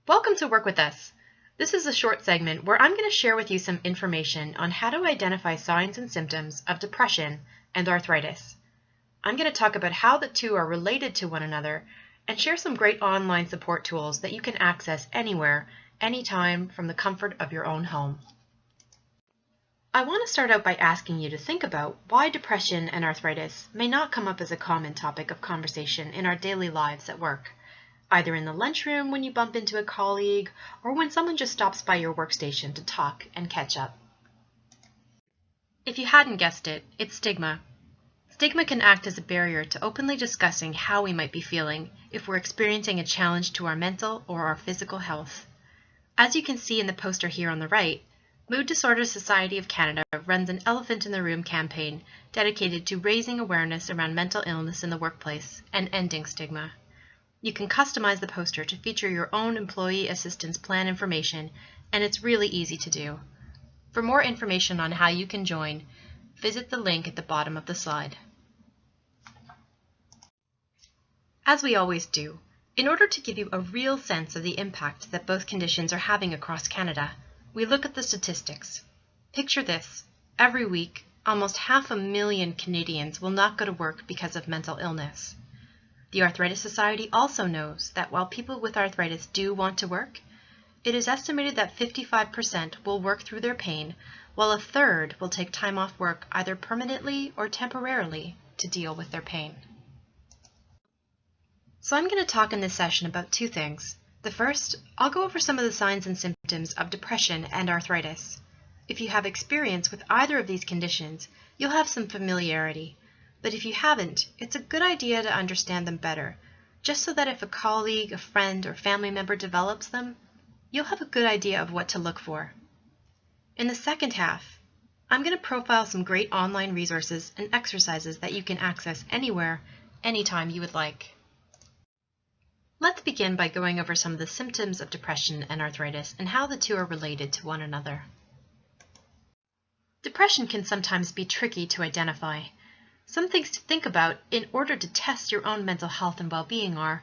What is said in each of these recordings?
Welcome to Work With Us. This is a short segment where I'm going to share with you some information on how to identify signs and symptoms of depression and arthritis. I'm going to talk about how the two are related to one another and share some great online support tools that you can access anywhere, anytime from the comfort of your own home. I want to start out by asking you to think about why depression and arthritis may not come up as a common topic of conversation in our daily lives at work, either in the lunchroom when you bump into a colleague or when someone just stops by your workstation to talk and catch up. If you hadn't guessed it, it's stigma. Stigma can act as a barrier to openly discussing how we might be feeling if we're experiencing a challenge to our mental or our physical health. As you can see in the poster here on the right, Mood Disorders Society of Canada runs an Elephant in the Room campaign dedicated to raising awareness around mental illness in the workplace and ending stigma. You can customize the poster to feature your own employee assistance plan information, and it's really easy to do. For more information on how you can join, visit the link at the bottom of the slide. As we always do, in order to give you a real sense of the impact that both conditions are having across Canada, we look at the statistics. Picture this: every week, almost 500,000 Canadians will not go to work because of mental illness. The Arthritis Society also knows that while people with arthritis do want to work, it is estimated that 55% will work through their pain, while a third will take time off work either permanently or temporarily to deal with their pain. So I'm going to talk in this session about two things. The first, I'll go over some of the signs and symptoms of depression and arthritis. If you have experience with either of these conditions, you'll have some familiarity. But if you haven't, it's a good idea to understand them better, just so that if a colleague, a friend, or family member develops them, you'll have a good idea of what to look for. In the second half, I'm going to profile some great online resources and exercises that you can access anywhere, anytime you would like. Let's begin by going over some of the symptoms of depression and arthritis and how the two are related to one another. Depression can sometimes be tricky to identify. Some things to think about in order to test your own mental health and well-being are: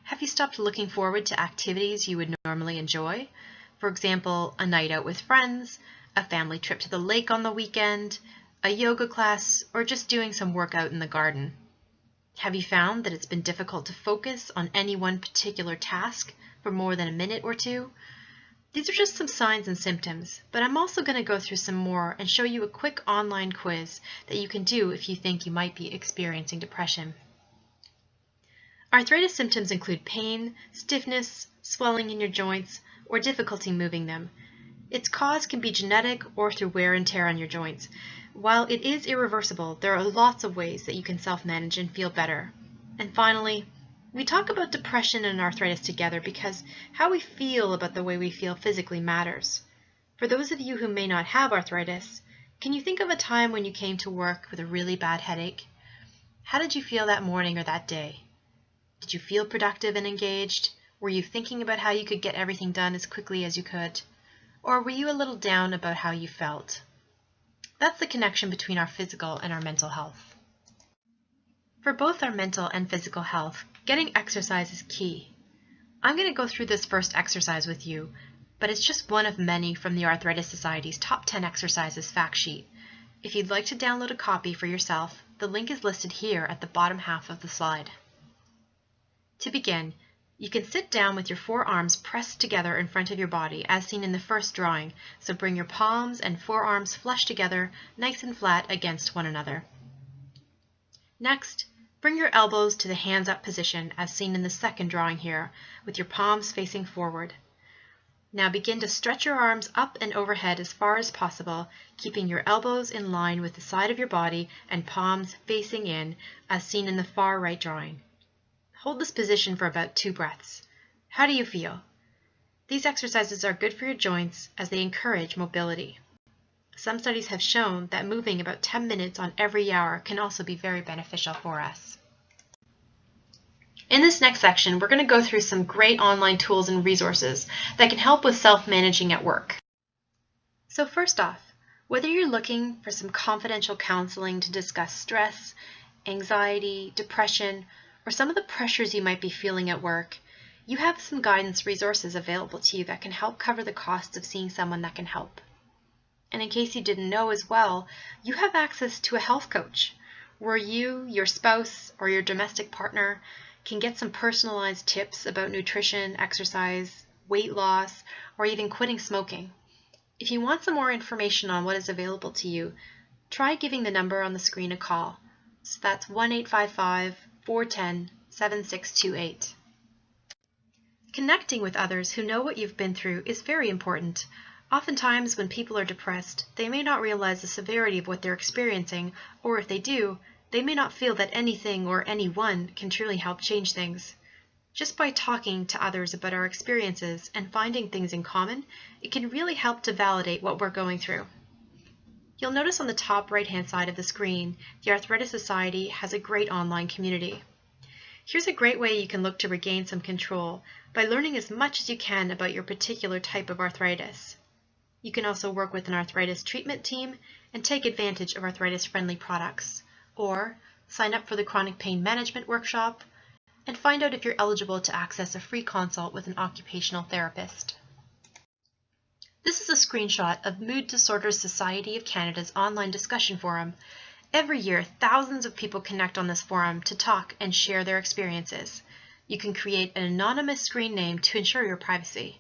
have you stopped looking forward to activities you would normally enjoy? For example, a night out with friends, a family trip to the lake on the weekend, a yoga class, or just doing some work out in the garden. Have you found that it's been difficult to focus on any one particular task for more than a minute or two? These are just some signs and symptoms, but I'm also going to go through some more and show you a quick online quiz that you can do if you think you might be experiencing depression. Arthritis symptoms include pain, stiffness, swelling in your joints, or difficulty moving them. Its cause can be genetic or through wear and tear on your joints. While it is irreversible, there are lots of ways that you can self-manage and feel better. And finally, we talk about depression and arthritis together because how we feel about the way we feel physically matters. For those of you who may not have arthritis, can you think of a time when you came to work with a really bad headache? How did you feel that morning or that day? Did you feel productive and engaged? Were you thinking about how you could get everything done as quickly as you could? Or were you a little down about how you felt? That's the connection between our physical and our mental health. For both our mental and physical health, getting exercise is key. I'm going to go through this first exercise with you, but it's just one of many from the Arthritis Society's Top 10 Exercises fact sheet. If you'd like to download a copy for yourself, the link is listed here at the bottom half of the slide. To begin, you can sit down with your forearms pressed together in front of your body as seen in the first drawing, so bring your palms and forearms flush together, nice and flat against one another. Next, bring your elbows to the hands up position as seen in the second drawing here, with your palms facing forward. Now begin to stretch your arms up and overhead as far as possible, keeping your elbows in line with the side of your body and palms facing in as seen in the far right drawing. Hold this position for about 2 breaths. How do you feel? These exercises are good for your joints as they encourage mobility. Some studies have shown that moving about 10 minutes on every hour can also be very beneficial for us. In this next section, we're going to go through some great online tools and resources that can help with self-managing at work. So first off, whether you're looking for some confidential counseling to discuss stress, anxiety, depression, or some of the pressures you might be feeling at work, you have some guidance resources available to you that can help cover the costs of seeing someone that can help. And in case you didn't know as well, you have access to a health coach where you, your spouse, or your domestic partner can get some personalized tips about nutrition, exercise, weight loss, or even quitting smoking. If you want some more information on what is available to you, try giving the number on the screen a call. So that's 1-855-410-7628. Connecting with others who know what you've been through is very important. Oftentimes when people are depressed, they may not realize the severity of what they're experiencing, or if they do, they may not feel that anything or anyone can truly help change things. Just by talking to others about our experiences and finding things in common, it can really help to validate what we're going through. You'll notice on the top right-hand side of the screen, the Arthritis Society has a great online community. Here's a great way you can look to regain some control by learning as much as you can about your particular type of arthritis. You can also work with an arthritis treatment team and take advantage of arthritis-friendly products, or sign up for the chronic pain management workshop and find out if you're eligible to access a free consult with an occupational therapist. This is a screenshot of Mood Disorders Society of Canada's online discussion forum. Every year, thousands of people connect on this forum to talk and share their experiences. You can create an anonymous screen name to ensure your privacy.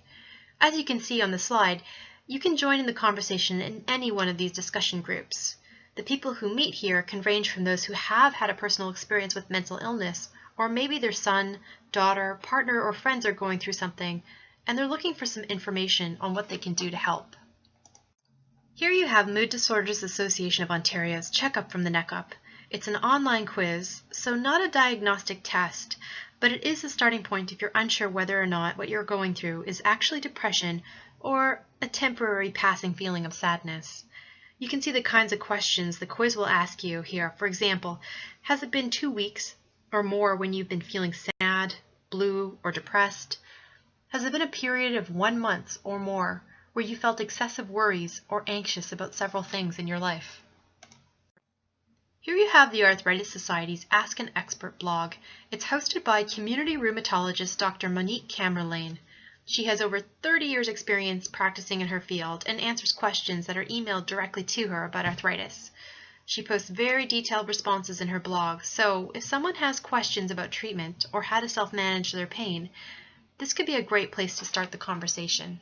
As you can see on the slide, you can join in the conversation in any one of these discussion groups. The people who meet here can range from those who have had a personal experience with mental illness, or maybe their son, daughter, partner, or friends are going through something, and they're looking for some information on what they can do to help. Here you have Mood Disorders Association of Ontario's Checkup from the Neck Up. It's an online quiz, so not a diagnostic test, but it is a starting point if you're unsure whether or not what you're going through is actually depression or a temporary passing feeling of sadness. You can see the kinds of questions the quiz will ask you here. For example, has it been 2 weeks or more when you've been feeling sad, blue, or depressed? Has it been a period of 1 month or more where you felt excessive worries or anxious about several things in your life? Here you have the Arthritis Society's Ask an Expert blog. It's hosted by community rheumatologist Dr. Monique Camerlane. She has over 30 years experience practicing in her field and answers questions that are emailed directly to her about arthritis. She posts very detailed responses in her blog, so if someone has questions about treatment or how to self-manage their pain, this could be a great place to start the conversation.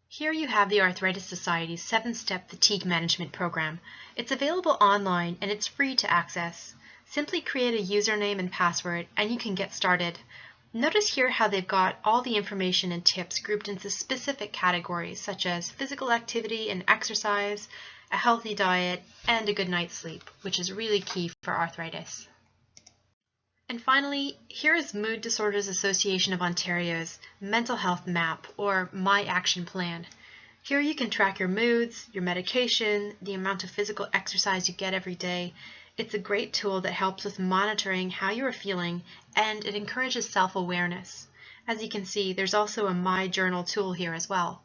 Here you have the Arthritis Society's 7-step fatigue management program. It's available online and it's free to access. Simply create a username and password and you can get started. Notice here how they've got all the information and tips grouped into specific categories such as physical activity and exercise, a healthy diet, and a good night's sleep, which is really key for arthritis. And finally, here is Mood Disorders Association of Ontario's Mental Health MAP, or My Action Plan. Here you can track your moods, your medication, the amount of physical exercise you get every day. It's a great tool that helps with monitoring how you are feeling, and it encourages self-awareness. As you can see, there's also a My Journal tool here as well.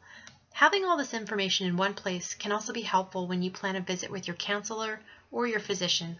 Having all this information in one place can also be helpful when you plan a visit with your counselor or your physician.